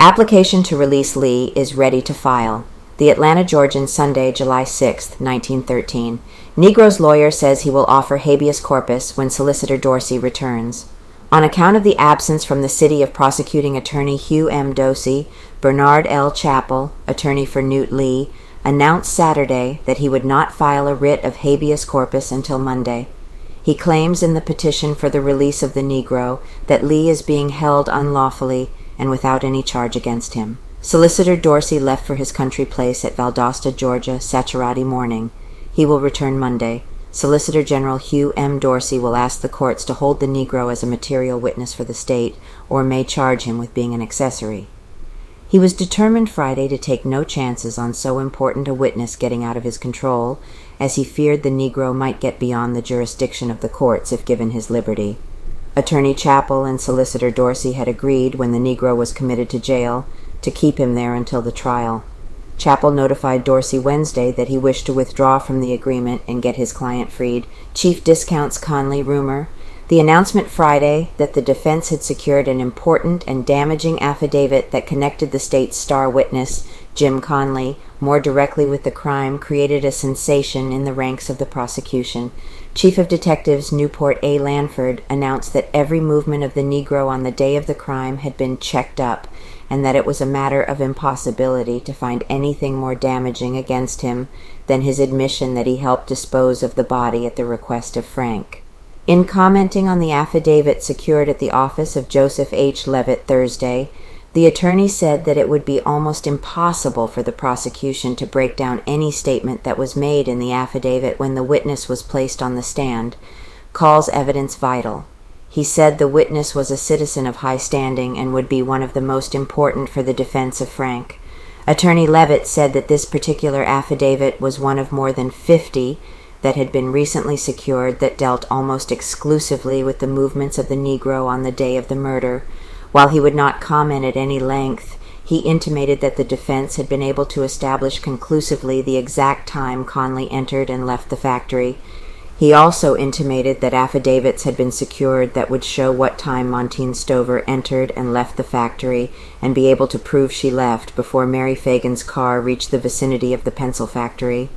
Application to release Lee is ready to file. The Atlanta Georgian, Sunday, July 6, 1913. Negro's lawyer says he will offer habeas corpus when Solicitor Dorsey returns. On account of the absence from the city of Prosecuting Attorney Hugh M. Dosey, Bernard L. Chappell, attorney for Newt Lee, announced Saturday that he would not file a writ of habeas corpus until Monday. He claims in the petition for the release of the Negro that Lee is being held unlawfully and without any charge against him. Solicitor Dorsey left for his country place at Valdosta, Georgia, Saturady morning. He will return Monday. Solicitor General Hugh M. Dorsey will ask the courts to hold the Negro as a material witness for the state, or may charge him with being an accessory. He was determined Friday to take no chances on so important a witness getting out of his control, as he feared the Negro might get beyond the jurisdiction of the courts if given his liberty. Attorney Chappell and Solicitor Dorsey had agreed, when the Negro was committed to jail, to keep him there until the trial. Chappell notified Dorsey Wednesday that he wished to withdraw from the agreement and get his client freed. Chief Discounts Conley rumor. The announcement Friday that the defense had secured an important and damaging affidavit that connected the state's star witness, Jim Conley, more directly with the crime created a sensation in the ranks of the prosecution. Chief of Detectives Newport A. Lanford announced that every movement of the Negro on the day of the crime had been checked up, and that it was a matter of impossibility to find anything more damaging against him than his admission that he helped dispose of the body at the request of Frank. In commenting on the affidavit secured at the office of Joseph H. Leavitt Thursday, the attorney said that it would be almost impossible for the prosecution to break down any statement that was made in the affidavit when the witness was placed on the stand, calls evidence vital. He said the witness was a citizen of high standing and would be one of the most important for the defense of Frank. Attorney Leavitt said that this particular affidavit was one of more than 50 that had been recently secured that dealt almost exclusively with the movements of the Negro on the day of the murder. While he would not comment at any length, he intimated that the defense had been able to establish conclusively the exact time Conley entered and left the factory. He also intimated that affidavits had been secured that would show what time Montine Stover entered and left the factory and be able to prove she left before Mary Fagan's car reached the vicinity of the pencil factory.